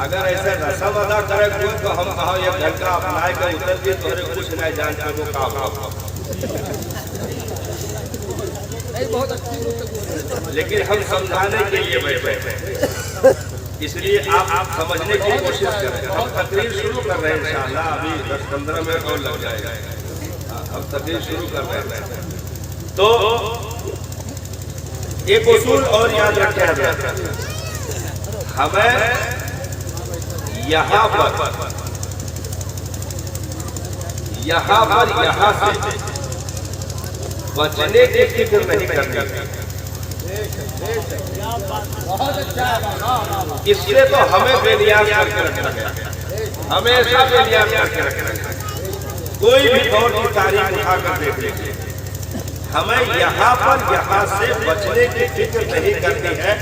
अगर ऐसे रसम अदा करे कोई तो हम कहो एक घंटा अपनाए के उतर के तोरे कुछ नहीं जान के वो काम हो। लेकिन हम समझाने के लिए बैठे हैं, इसलिए आप समझने की कोशिश करें। हम तकरीर शुरू कर रहे हैं इंशाअल्लाह, अभी 10-15 मिनट और लग जाएगा। हम तकरीर शुरू कर रहे हैं तो एक उसूल और याद रखें, हमें यहाँ से बचने की फिक्र नहीं करनी। इसलिए तो हमें बेनियाज करके रखना है, हमेशा बेनियाज करके रखना है। कोई भी दौर की तारीख उठाकर देख लीजिए, हमें यहाँ से बचने की फिक्र नहीं करनी है,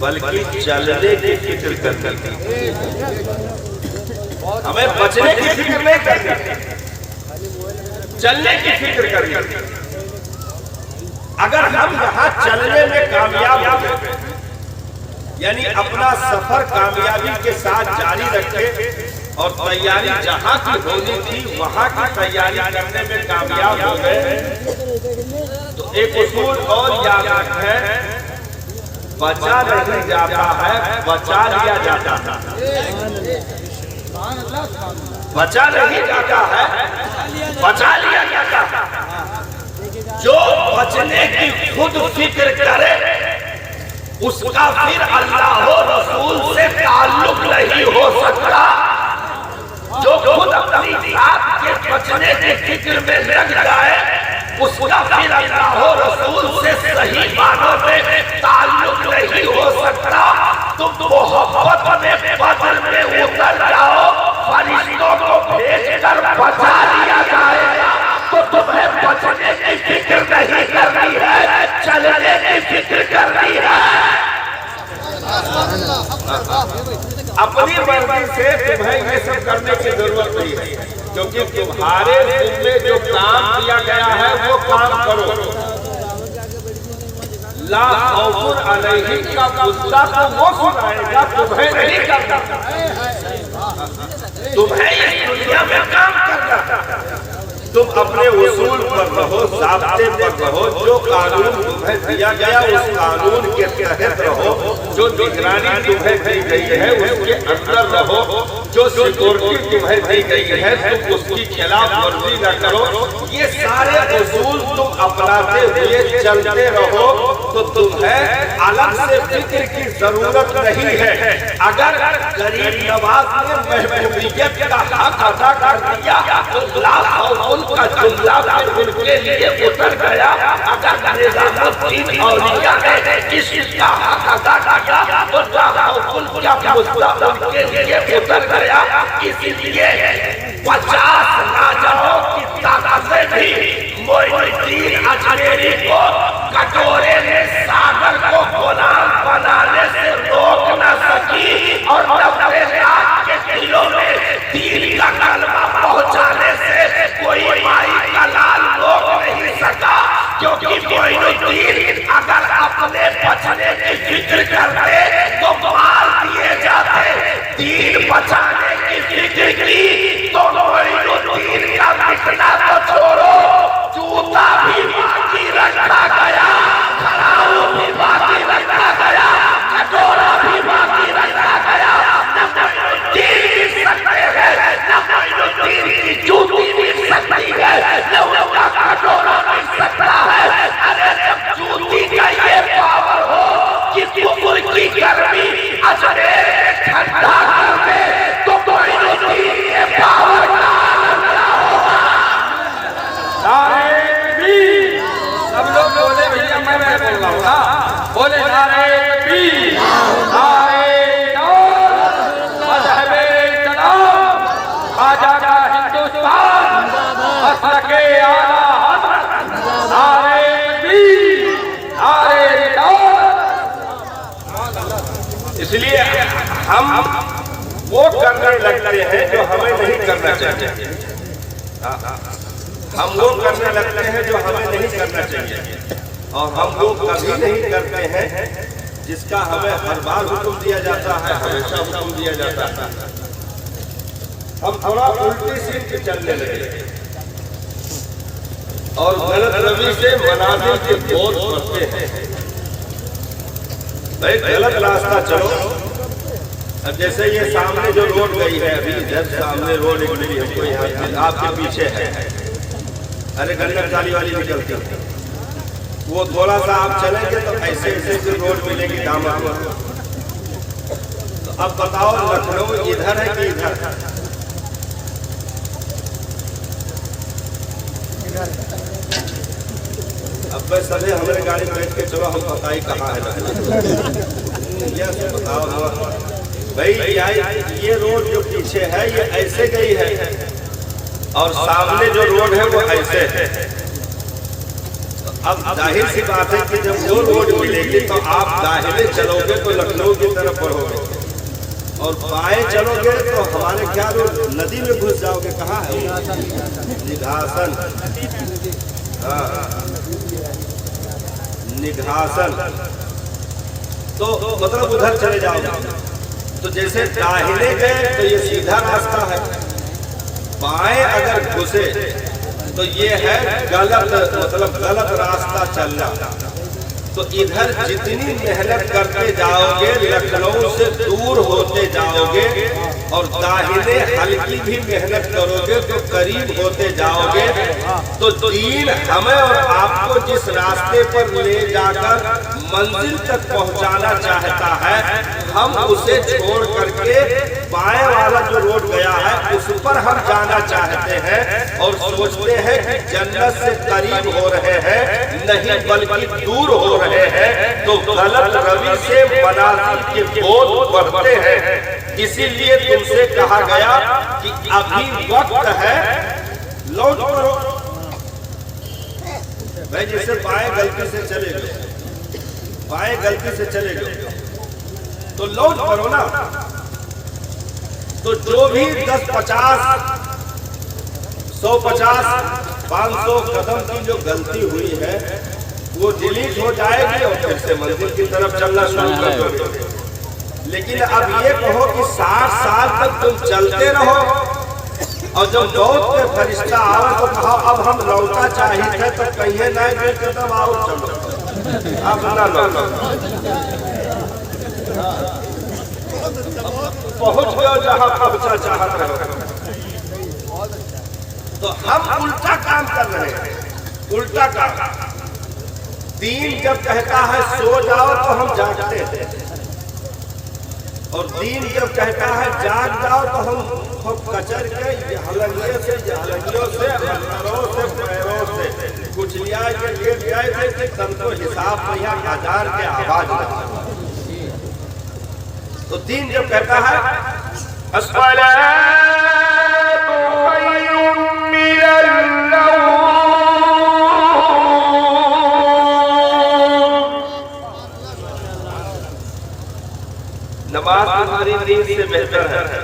बल्कि चलने की फिक्र करनी है। हमें बचने की फिक्र नहीं करनी, चलने की फिक्र करनी है। अगर हम यहाँ चलने में कामयाब हो गए, यानी अपना सफर कामयाबी के साथ जारी रखें और तैयारी जहाँ की होनी थी वहाँ की तैयारी करने में कामयाब हो गए, तो एक उसूल और याद रखें, बचा नहीं जाता है, बचा लिया जाता है। बचा नहीं जाता है, बचा लिया जाता है। जो बचने की खुद फिक्र करे उसका फिर अल्लाह रसूल से ताल्लुक नहीं हो सकता। जो खुद अपनी जात के बचने की फिक्र में लग जाए उसका फिर अल्लाह रसूल से सही मानों में ताल्लुक नहीं हो सकता। तुम मोहब्बत में बदल में उतर जाओ, फरिश्तों को भेजकर बचा लिया जाएगा। तो तुम्हें बचने की फिक्र नहीं करनी है, चलने की फिक्र करनी है। अपनी मर्जी से तुम्हें ये सब करने की जरूरत नहीं है, क्योंकि तुम्हारे में जो काम किया गया है वो काम करो। ला खौफुन अलैहिम का गुस्सा तो वो सुनाएगा, तुम्हें नहीं करना। तुम्हें इस दुनिया में काम करना, तुम अपने उसूल पर रहो, ज़ाब्ते पर रहो। जो कानून तुम्हें दिया गया उस कानून के तहत रहो, जो निगरानी तुम्हें दी गई है उसके अंदर रहो, जो सिक्योरिटी तुम्हें दी गई है तुम उसकी खिलाफ वर्जी न करो। ये सारे उसूल तुम अपनाते हुए चलते रहो तो तुम्हें अलग से फिक्र की जरूरत नहीं है। अगर गरीब नवाज ने महबूबियत का हक अदा कर दिया तो लाख का जुमला उनके लिए उतर गया। अगर निजामुद्दीन औलिया ने इसका हक अदा किया तो उनके लिए उतर गया। इसीलिए 50 राजाओं की ताकत से भी मोइनुद्दीन अजमेरी को कटोरे में सागर को गुलाम बनाने से रोक न सकी और 90 लाख के दिलों में दीन का कलमा पहुंचाने से कोई माई का लाल रोक नहीं सका। क्योंकि मोइनुद्दीन अगर अपने बचने की फिक्र करते तो मार दिए जाते, दीन बचाने की फिक्र की तो मोइनुद्दीन का बिकना तो छोड़ो, जूता भी बाकी रखा गया, खड़ाऊ भी बाकी रखा गया, कटोरा भी बाकी रखा गया। मोइनुद्दीन भी सकते हैं, मोइनुद्दीन की जूती भी सकती है, न उनका कटोरा भी सकता है। अरे जब जूती का ये पावर हो कि कुफर की गर्मी अजमेर ठंडा कर दे तो मोइनुद्दीन के पावर का आनंद होगा। नारे तकबीर, सब लोग बोले भैया, मैं बोल रहा हूँ ना, बोले नारे तकबीर, नारे तौहीद, मज़हबे इस्लाम, ख्वाजा का हिंदुस्तान, मसलके आला हज़रत, नारे तकबीर, नारे तौहीद। इसलिए हम वो करने लगते हैं जो हमें नहीं करना चाहिए। हम वो करने लगते हैं जो हमें नहीं करना चाहिए, और हम वो कभी नहीं करते हैं जिसका हमें हर बार हुक्म दिया जाता है, हमेशा हुक्म दिया जाता है, हम थोड़ा उल्टी सीट पे चलने लगे और गलत रवि से मनाजिल के बोझ बढ़ते हैं। भाई गलत रास्ता चलो। अब जैसे ये सामने जो रोड गई है, अभी इधर सामने रोड एक मिली हमको, यहाँ आपके पीछे है, अरे गन्नत चाली वाली निकलती है, वो थोड़ा सा आप चलेंगे तो ऐसे ऐसे जो रोड मिलेगी दामन। तो अब बताओ लखनऊ इधर है कि इधर? अब मैं सभी हमारे गाड़ी में बैठ के चलो, हम पता ही कहाँ है ये बताओ भाई। ये रोड जो पीछे है ये ऐसे गई है और सामने जो रोड है वो ऐसे है। अब जाहिर सी बात है कि जब वो रोड मिलेगी तो आप दाहिने चलोगे तो लखनऊ की तरफ बढ़ोगे और बाएं चलोगे तो हमारे क्या रोड नदी में घुस जाओगे। कहाँ है निघासन? हाँ निघासन, तो मतलब उधर चले जाओगे। तो जैसे दाहिने गए तो ये सीधा रास्ता है, बाएं अगर घुसे तो ये है गलत, मतलब गलत रास्ता चलना। तो इधर जितनी मेहनत करते जाओगे लखनऊ से दूर होते जाओगे और दाहिने हल्की भी मेहनत करोगे तो करीब होते जाओगे। तो दीन हमें और आपको जिस रास्ते पर ले जाकर मंजिल तक पहुंचाना चाहता है, हम उसे छोड़ करके बाएं वाला जो रोड गया है उस पर हम जाना चाहते हैं और सोचते हैं कि जन्नत से करीब हो रहे हैं, नहीं बल्कि दूर हो रहे हैं। तो गलत रवि से मनाजिल के बोझ बढ़ते हैं। इसीलिए तुमसे कहा गया कि अभी वक्त है, लौट करो। भाई जैसे बाएं गलती से चले गए, बाएं गलती से चले गए तो लौट करो ना। तो जो भी 10, 50, 150, 500 कदम की जो गलती हुई है वो डिलीट हो जाएगी और फिर से मंजिल की तरफ चलना शुरू कर दोगे। लेकिन अब ये कहो कि 60 साल तक तुम चलते रहो और जब मौत के फरिश्ता आवे तो कहो अब हम लौटा चाहिए थे, तो कहिए नहीं गए कदम आओ चलो, अब ना लौटो, पहुंच गए जहां पहुंचा चाहत रहो। तो हम उल्टा काम कर रहे हैं, उल्टा काम। दीन जब कहता है सो जाओ तो हम जागते हैं, और दीन जब कहता है जाग जाओ तो हम कचर के हलंगियों से, हथकड़ों से, पैरों से कुछ लिया के लिए लिया कि तुमको हिसाब भैया हजार के आवाज लगा। तो दीन जब कहता है नमाज तुम्हारी नींद से बेहतर है।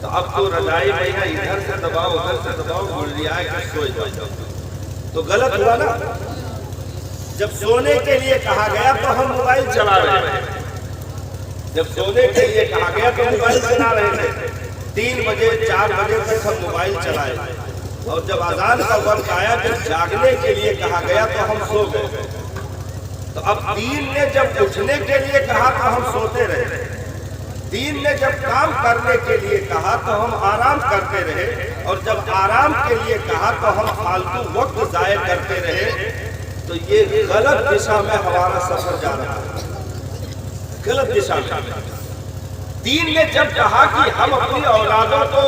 तो अब तो रजाई भैया इधर से दबाओ उधर से दबाओ, गुलिया के सो जाओ, तो गलत हुआ ना। जब सोने के लिए कहा गया तो हम मोबाइल चला रहे हैं, जब सोने के लिए कहा गया तो मोबाइल चला रहे थे। 3 बजे 4 बजे तक हम मोबाइल चलाए और जब अजान का वक्त आया, जब जागने के लिए कहा गया तो हम सो गए। तो अब दीन ने जब उठने के लिए कहा तो हम सोते रहे, दीन ने जब काम करने के लिए कहा तो हम आराम करते रहे, और जब आराम के लिए कहा तो हम फालतू वक्त जाया करते रहे। तो ये गलत दिशा में हमारा सफर जा रहा है, गलत दिशा में। दीन ने जब कहा कि हम अपनी औलादों को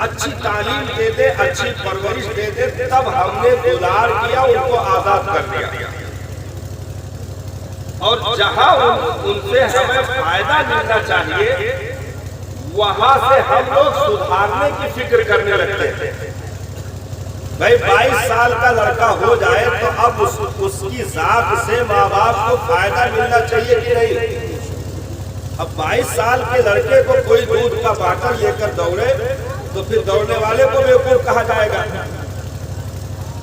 अच्छी तालीम दे दे, अच्छी परवरिश दे दे, तब हमने दुलार किया, उनको आजाद कर दिया। और जहां उनसे हमें फायदा मिलना चाहिए वहां से हम लोग सुधारने की फिक्र करने लगते हैं। भाई 22 साल का लड़का हो जाए तो अब उसकी जात से माँ बाप को फायदा मिलना चाहिए कि नहीं? अब 22 साल के लड़के को कोई दूध का बाटल लेकर दौड़े तो फिर दौड़ने वाले को बेवकूफ कहा जाएगा।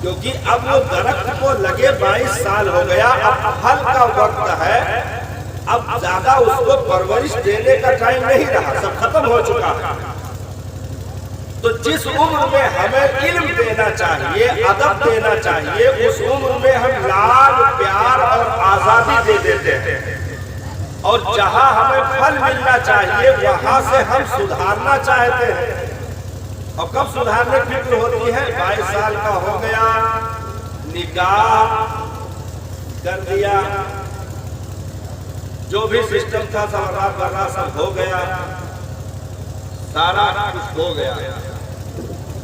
क्योंकि अब वो दरख्त को लगे 22 साल हो गया, अब फल का वक्त है, अब ज्यादा उसको परवरिश देने का टाइम नहीं रहा, सब खत्म हो चुका है। तो जिस उम्र में हमें इल्म देना चाहिए, अदब देना चाहिए, उस उम्र में हम लाड प्यार और आजादी दे देते हैं, और जहां हमें फल मिलना चाहिए वहां से हम सुधारना चाहते हैं। और कब सुधारने की फिक्र होती है? 22 साल का हो गया, निकाह कर दिया, जो भी सिस्टम था सब बर्रा सब हो गया, सारा कुछ हो गया,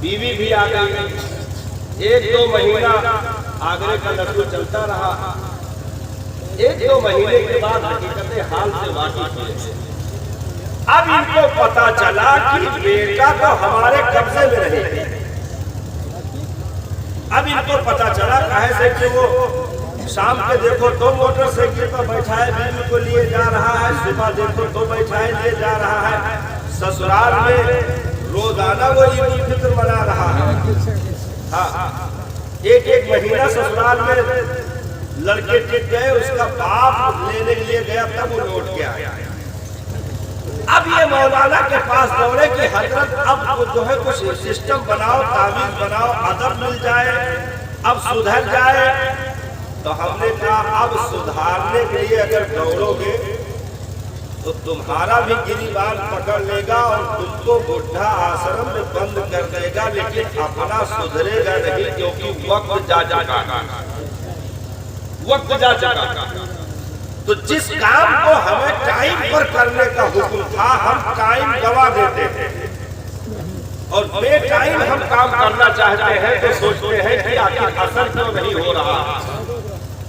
बीवी भी आ गई, 1-2 महीना आगरे का लड्डू चलता रहा, 1-2 महीने के बाद हकीकत हाल से वाकिफ हुए। अब इनको पता चला कि बेटा तो हमारे कब्जे में नहीं। अब इनको पता चला कहे से कि वो शाम के देखो तो मोटरसाइकिल पर बैठाए बीवी को लिए जा रहा है, सुबह देखो तो बैठाए लिए जा रहा है, ससुराल में रोजाना वो ईद उल फित्र मना रहा है। हाँ, एक महीना ससुराल में लड़के टिक गए, उसका बाप लेने के लिए गया, तब वो लौट के आया। अब ये मौलाना के पास दौड़े कि हजरत अब जो है कुछ सिस्टम बनाओ, तावीज बनाओ, अदब मिल जाए, अब सुधर जाए। तो हमने कहा अब सुधारने के लिए अगर दौड़ोगे तो तुम्हारा भी गिरीबान पकड़ लेगा और तुमको बुढ़ा आश्रम में बंद कर देगा, लेकिन अपना सुधरेगा नहीं, क्योंकि वक्त जा चुका, वक्त जा चुका। तो जिस काम को हमें टाइम पर करने का हुक्म था, हम टाइम गवा देते थे, और बेटाइम हम काम करना चाहते हैं तो सोचते हैं कि आखिर असर क्यों नहीं हो रहा।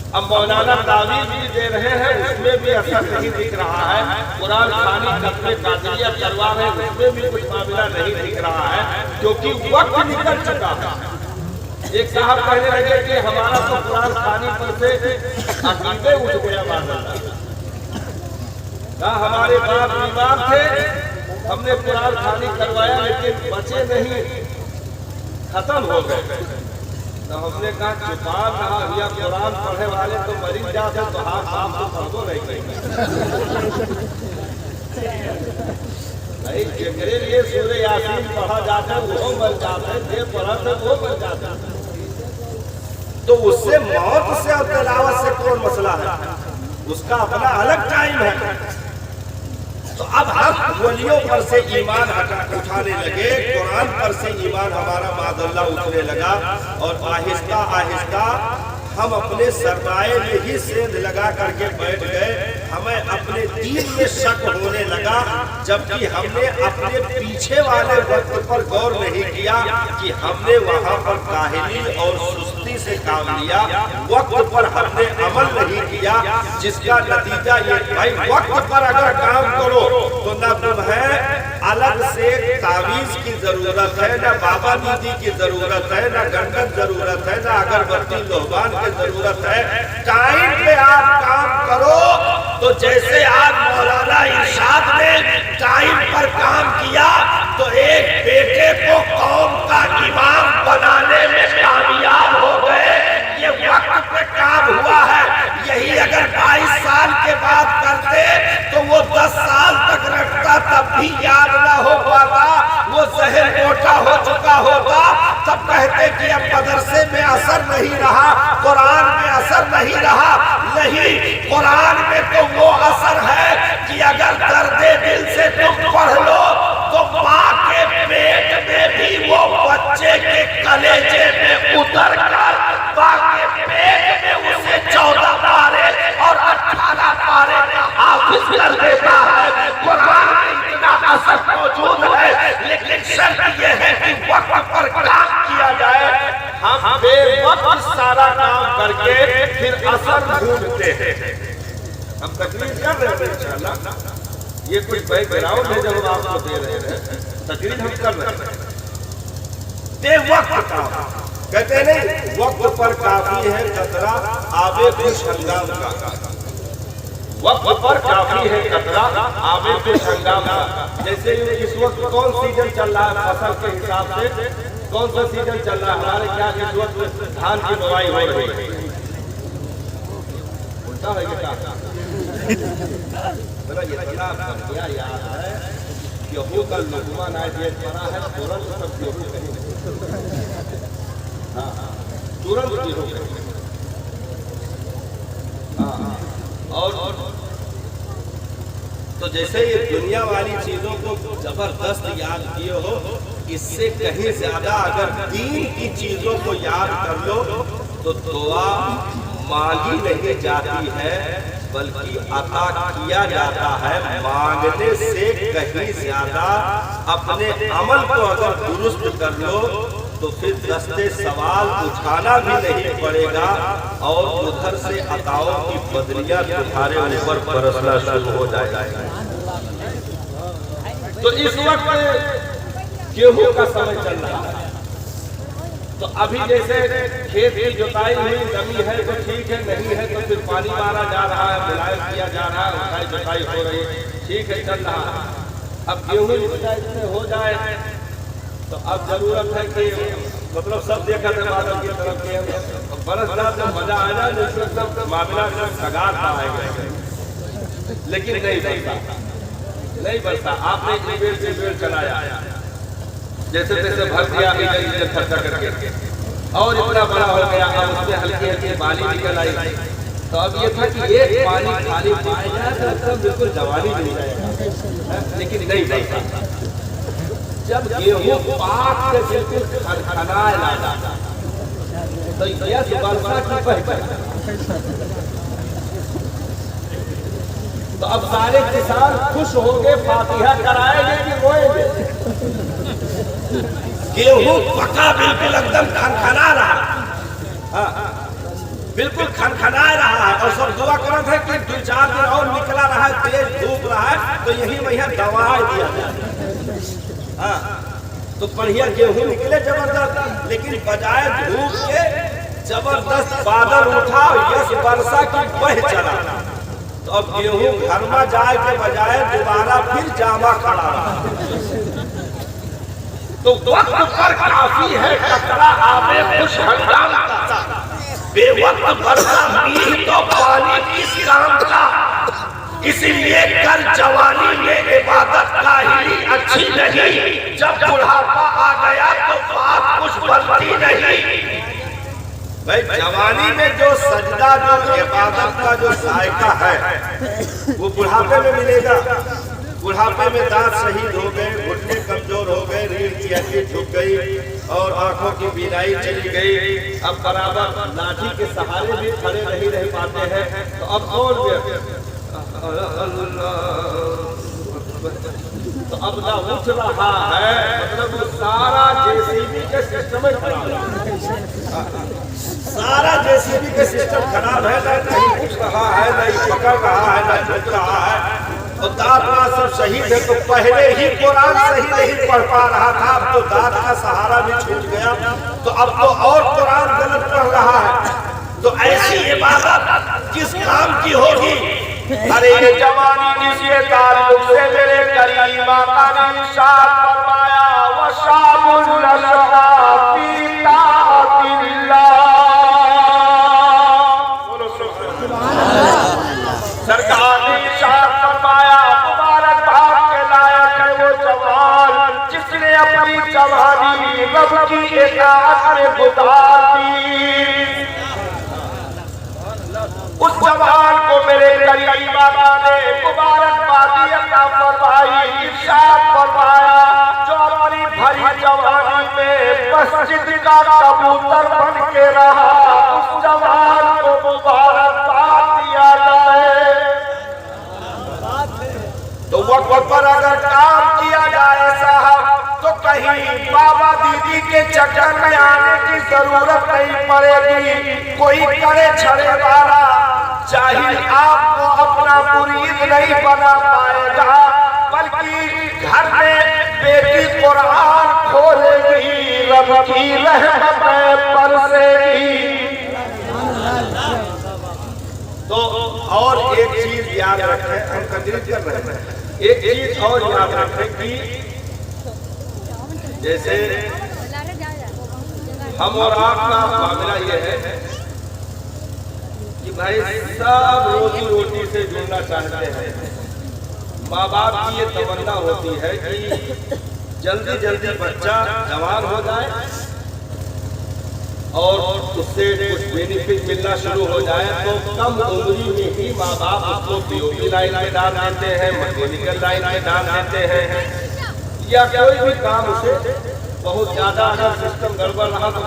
अब मौलाना तावीज़ भी दे रहे हैं, उसमें भी असर नहीं दिख रहा है, कुरान खानी कस्मे कादिया करवा रहे हैं, उसमें भी कुछ मामला नहीं दिख रहा है, क्योंकि वक्त निकल चुका है। एक साहब कहने लगे कि हमारा तो कुरान खानी पर से अकीदे उठ गया, हमारे बाप बीमार थे, हमने कुरान खानी करवाया लेकिन बचे नहीं, खत्म हो गए। तो हमने कहा चुपा रहा या कुरान पढ़ने वाले तो मरीज जाते, तो हाथ साफ तो पढ़ो नहीं भाई, जिनके लिए सूरह यासीन पढ़ा जाता है वो मर जाता है, जो पढ़ा था वो मर जाता है। तो उससे मौत से और तिलावत से कौन मसला है, उसका अपना अलग टाइम है। तो अब हम वलियों पर से ईमान उठाने लगे, कुरान पर से ईमान हमारा मादल्ला उठने लगा, और आहिस्ता आहिस्ता हम अपने सरमाए में ही सेंध लगा करके बैठ गए। हमें अपने दीन में शक होने लगा, जबकि हमने अपने पीछे वाले वक्त पर गौर नहीं किया कि हमने वहां पर काहिली और सुस्ती से काम लिया, वक्त पर हमने अमल नहीं किया, जिसका नतीजा ये भाई वक्त पर अगर काम करो तो न तुम्हें अलग से तावीज की जरूरत है, न बाबा दीदी की जरूरत है, न गंडक जरूरत है, न अगरबत्ती लोहबान की जरूरत है। टाइम पे आप काम करो। तो जैसे आज मौलाना इरशाद ने टाइम पर काम किया तो एक बेटे को कौम का इमाम बनाने में कामयाब हो गए। ये वक्त पे काम हुआ है। यही अगर 22 साल के बाद करते तो वो 10 साल तक रखता, तब भी याद ना हो पाता, वो जहन मोटा हो चुका होता। तब कहते कि अब मदरसे में असर नहीं रहा, कुरान में असर नहीं रहा। नहीं, कुरान में तो वो असर है कि अगर दर्दे दिल से तुम पढ़ लो तो माँ के पेट में भी वो बच्चे के कलेजे में उतर कर माँ के पेट में उसे 14 पारे और 18 पारे का हाफिज कर देता है। कुरान में इतना असर मौजूद है, लेकिन शर्त यह है कि वक्त पर काम किया जाए। हम बेवक्त सारा काम करके फिर असर ढूंढते हैं। हम तकरीर कर रहे हैं इंशाअल्लाह, ये कुछ बैकग्राउंड है जब हम आपको दे रहे हैं, तकरीर हम कर रहे हैं। बेवक्त काम कहते नहीं, वक्त पर काफी है कतरा आबे खुश हंगाम का। वक्त पर काफी है कतरा आबे खुश हंगाम का। जैसे इस वक्त कौन सीजन चल रहा है फसल के हिसाब से, कौन सा सीजन चल रहा है हमारे क्या इस वक्त धान की बुवाई हो रही है। उल्टा है क्या मेरा इतना बढ़िया याद है गेहूं का लुकमा नाइट्रेट पड़ा है तुरंत सब गेहूं कहीं हाँ तुरंत गेहूं कहीं हाँ और तो जैसे ये दुनिया वाली चीजों को जबरदस्त याद किए हो, इससे कहीं ज्यादा अगर दीन की चीजों को याद कर लो तो दुआ मांगी नहीं जाती है बल्कि अता किया जाता है। मांगने से कहीं ज्यादा अपने अमल को अगर दुरुस्त कर लो तो फिर दस्ते सवाल उठाना भी नहीं पड़ेगा और उधर से अताओं की बदलियां तुम्हारे ऊपर बरसना शुरू हो जाएगा। तो इस वक्त गेहूं का समय चल रहा है, तो अभी जैसे खेत की जुताई हुई, नमी है तो ठीक है, नहीं है तो फिर पानी मारा जा रहा है, मुलायम किया जा रहा है, जुताई हो रही है, ठीक है, चल रहा है। अब गेहूं जुताई हो जाए तो अब जरूरत है कि मतलब सब देखा था बादल की तरफ के बरस जब मजा आ जाए तो सब मामला सगार पाएगा, लेकिन नहीं बरसा। आपने एक बेर से बेर चलाया, जैसे तैसे भर दिया इधर खर्चा करके और इतना बड़ा हो गया, अब उसमें हल्की हल्की बाली निकल आई। तो अब ये था कि एक पानी खाली पाया जाए तो बिल्कुल जवानी मिल जाएगा, लेकिन नहीं बरसा। जब गेहूं पाक से बिल्कुल खनखनाए लगा तो यस वर्षा की पहचान। तो अब सारे किसान खुश होंगे, फातिहा कराएंगे कि रोएंगे? गेहूं पका बिल्कुल एकदम खनखना रहा, बिल्कुल खनखना रहा है और सब दुआ कर रहे थे कि 2-4 दिन और निकला रहा है, तेज धूप रहा है तो यही वही दवा दिया जाए। तो बढ़िया गेहूं निकले जबरदस्त, लेकिन बजाय धूप के जबरदस्त बादल उठा, यस वर्षा की बह चला। तो अब गेहूं घर में जाए के बजाय दोबारा फिर जामा खड़ा रहा। तो वक्त पर काफी है कतरा आवे खुश हंगाम का, बेवक्त वर्षा भी तो पानी किस काम का। इसीलिए कर जवानी में इबादत काहिली अच्छी नहीं, जब बुढ़ापा आ गया तो बात कुछ बनती नहीं। भाई जवानी में जो सजदा जो इबादत का जो जायका है वो बुढ़ापे में मिलेगा। बुढ़ापे में दांत शहीद हो गए, घुटने कमजोर हो गए, रीढ़ की हड्डी झुक गई और आंखों की बीनाई चली गई। अब बराबर लाठी के सहारे भी खड़े नहीं पाते हैं, तो अब और तो अब ना उठ रहा है, मतलब सारा जेसीबी के सिस्टम सारा जेसीबी के सिस्टम खराब है, नहीं उठ रहा है, नहीं पकड़ रहा है, नहीं झुक रहा है। और दांत सब शहीद है, तो पहले ही कुरान सही नहीं पढ़ पा रहा था, अब तो दांत का सहारा भी छूट गया, तो अब तो और कुरान गलत पढ़ रहा है। तो ऐसी इबादत किस काम की होगी? अरे ये जवानी जिसके ताल्लुक से मेरे करीम आका ने इरशाद फरमाया, वशाबुल नशा सरकार ने इरशाद फरमाया, मुबारकबाद के लायक है वो जवान जिसने अपनी जवानी रब की इताअत में गुजार दी। उस जवान को मेरे करीम आका ने मुबारकबादी अता फरमाई, इरशाद फरमाया, जो अपनी भरी जवानी में मस्जिद का कबूतर बन के रहा, उस जवान को मुबारकबाद दिया जाए। तो वक्त पर अगर काम किया जाए साहब, तो कहीं बाबा दीदी के चक्कर में आने की जरूरत नहीं पड़ेगी। कोई करे छड़े वाला जाहिल आपको अपना मुरीद नहीं बना पाएगा, बल्कि घर में बेटी कुरान खोलेगी, रब की रहमत बरसेगी। तो और एक चीज याद रखें, हम कंक्रीट कर रहे हैं, एक चीज और याद रखें कि जैसे हम और आपका मामला ये है कि भाई सब रोजी रोटी से जुड़ना चाहते हैं। माँ बाप की ये तमन्ना होती है कि जल्दी जल्दी बच्चा जवान हो जाए और उससे कुछ बेनिफिट मिलना शुरू हो जाए, तो कम उम्री में ही माँ बाप उसको पीओपी लाइन में डाल देते हैं, मैकेनिकल लाइन में डाल देते हैं, या कोई भी काम उसे बहुत ज्यादा अगर सिस्टम गड़बड़ रहा तो